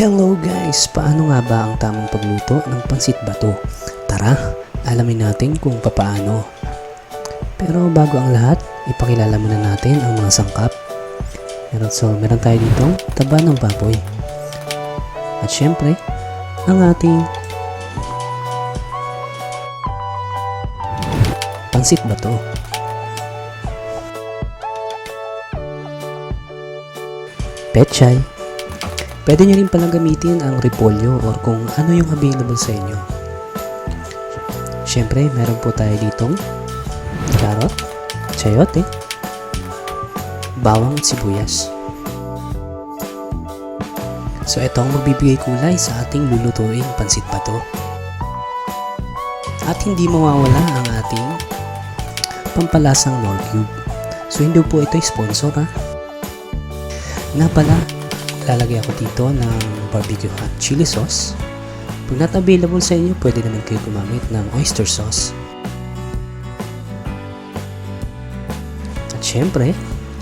Hello guys! Paano nga ba ang tamang pagluto ng pansit bato? Tara, alamin natin kung papaano. Pero bago ang lahat, ipakilala muna natin ang mga sangkap. Meron tayo ditong taba ng baboy. At syempre, ang ating pansit bato. Pechay. Pwede nyo rin palang gamitin ang repolyo or kung ano yung available sa inyo. Siyempre, meron po tayo ditong carrot, chayote, bawang at sibuyas. So, ito ang magbibigay kulay sa ating lulutuin pansit bato. At hindi mawawala ang ating pampalasang Knorr Cube. So, hindi po ito sponsor ha. Nga pala, lalagay ako dito ng barbecue hot chili sauce. Kung not available sa inyo, pwede naman kayo gumamit ng oyster sauce. At syempre,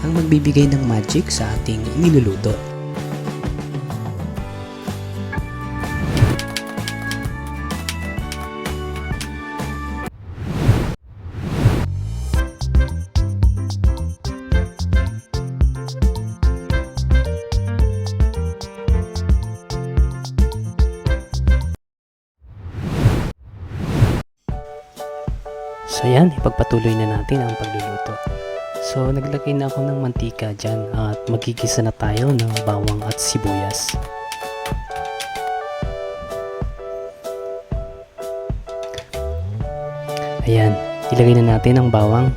ang magbibigay ng magic sa ating niluluto. So yan, ipagpatuloy na natin ang pagluluto. So naglagay na ako ng mantika dyan at magigisa na tayo ng bawang at sibuyas. Ayan, ilagay na natin ang bawang.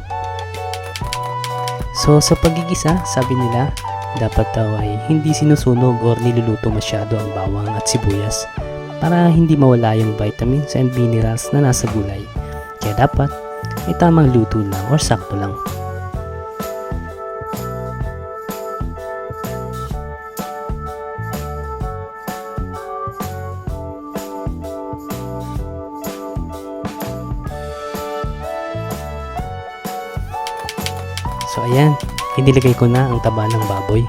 So sa pagigisa, sabi nila, dapat daw ay hindi sinusunog or niluluto masyado ang bawang at sibuyas para hindi mawala yung vitamins and minerals na nasa gulay. Kaya dapat ay tamang luto lang or sakto lang. So ayan, inilagay ko na ang taba ng baboy.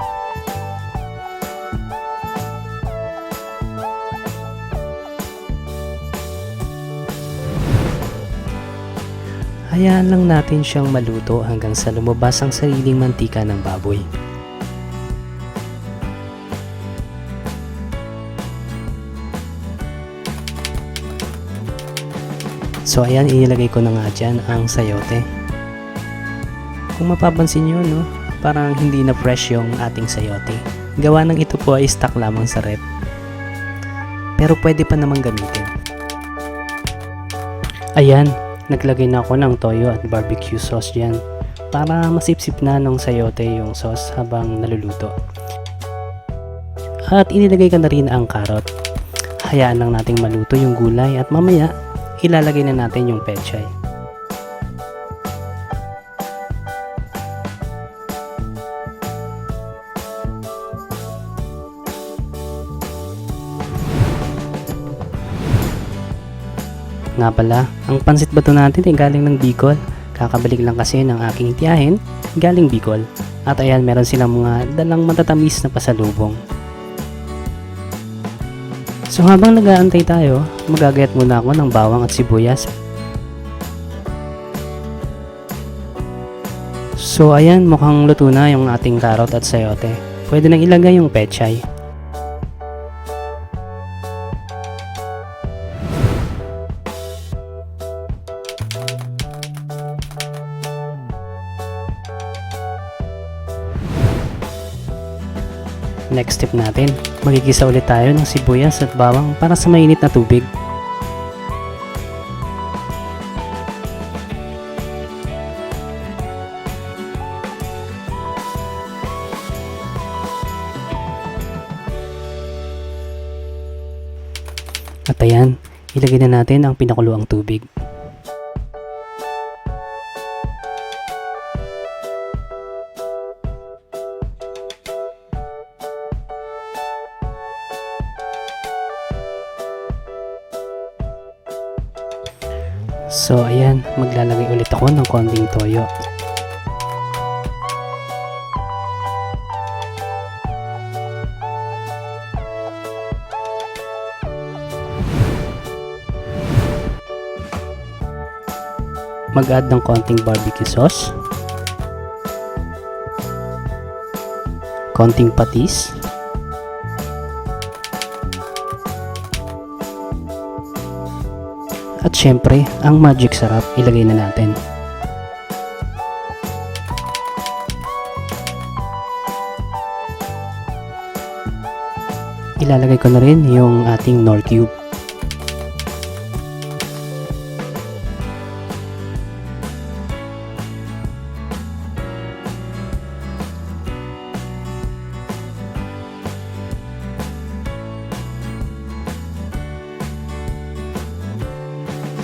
Hayaan lang natin siyang maluto hanggang sa lumabas ang sariling mantika ng baboy. So ayan, inilagay ko na nga dyan ang sayote. Kung mapapansin nyo, no, parang hindi na fresh yung ating sayote. Gawa ng ito po ay stock lamang sa rep. Pero pwede pa namang gamitin. Ayan. Naglagay na ako ng toyo at barbecue sauce dyan para masipsip na ng sayote yung sauce habang naluluto. At inilagay ko na rin ang carrot. Hayaan lang nating maluto yung gulay at mamaya ilalagay na natin yung pechay. Nga pala, ang pansit bato natin ay galing ng Bicol. Kakabalik lang kasi ng aking tiyahin galing Bicol. At ayan, meron silang mga dalang matatamis na pasalubong. So habang nag-aantay tayo, magagayat muna ako ng bawang at sibuyas. So ayan, mukhang luto na yung ating carrot at sayote. Pwede nang ilagay yung pechay. Next step natin, magigisa ulit tayo ng sibuyas at bawang para sa mainit na tubig. At ayan, ilagay na natin ang pinakuluang tubig. So ayan, maglalagay ulit ako ng konting toyo. mag-add ng konting barbecue sauce, konting patis, at syempre, ang magic sarap ilagay na natin. Ilalagay ko na rin yung ating Knorr cube.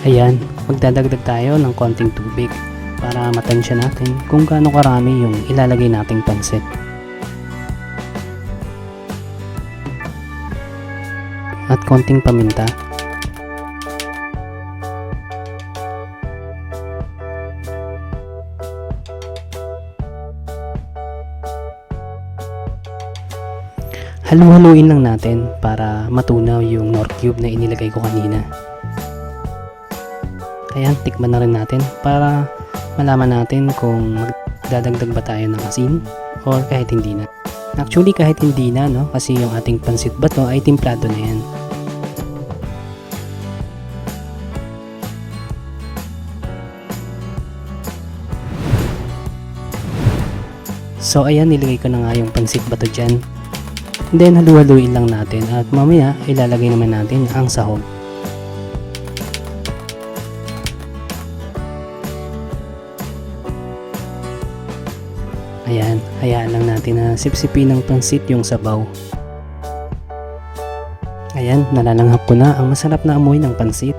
Ayan, magdadagdag tayo ng konting tubig para matansya natin kung gaano karami yung ilalagay nating pansit. At konting paminta. Halu-haluin lang natin para matunaw yung Knorr cube na inilagay ko kanina. Ayan, tikman na rin natin para malaman natin kung magdadagdag ba tayo ng asin or kahit hindi na. Actually, kahit hindi na, no? Kasi yung ating pansit bato ay timplado na yan. So, ayan, nilagay ko na nga yung pansit bato dyan. Then, halu-haluin lang natin at mamaya ilalagay naman natin ang sahog. Ayan, hayaan lang natin na sipsipin ng pansit yung sabaw. Ayan, nalalanghap ko na ang masarap na amoy ng pansit.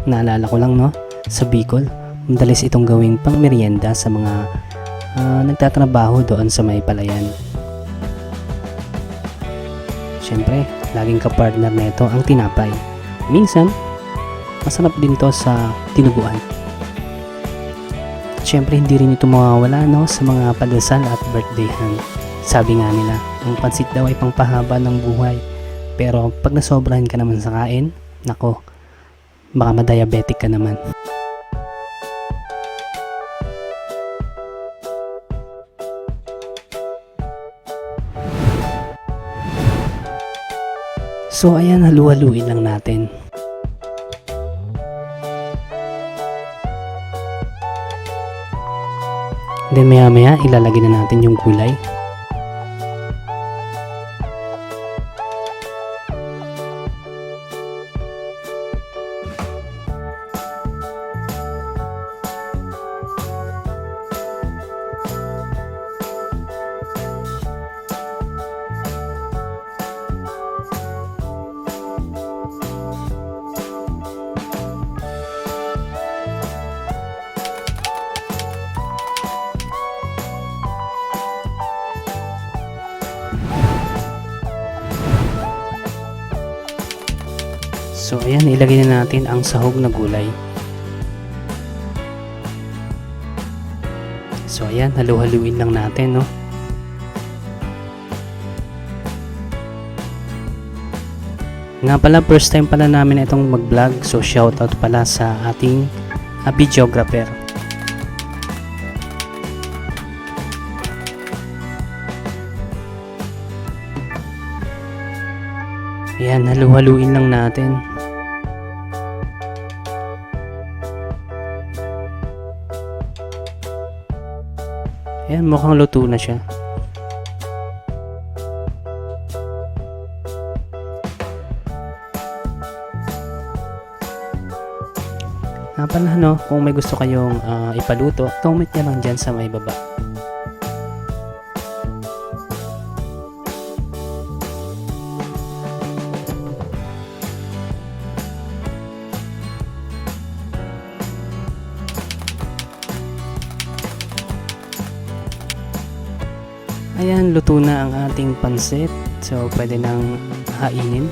Naalala ko lang, no, sa Bicol, madalis itong gawing pang merienda sa mga nagtatrabaho doon sa may palayan. Siyempre, laging kapartner nito ang tinapay. Minsan, masarap din to sa tinuguan. Siyempre, hindi rin ito mawawala, no, sa mga padasal at birthdayhan. Sabi nga nila, ang pansit daw ay pangpahaba ng buhay. Pero pag nasobrahan ka naman sa kain, nako, baka ma-diabetic ka naman. So ayan, halu-haluin lang natin. Then maya-maya ilalagay na natin yung gulay. So ayan, ilagay na natin ang sahog na gulay. So ayan, halu-haluin lang natin, no. Nga pala, first time pala namin itong mag-vlog, so shoutout pala sa ating videographer. Ayan, halu-haluin lang natin. Ayan, mukhang luto na siya. Nga pala, no, kung may gusto kayong ipaluto, comment nyo lang dyan sa may baba. Ayan, luto na ang ating pansit. So, pwede nang hainin.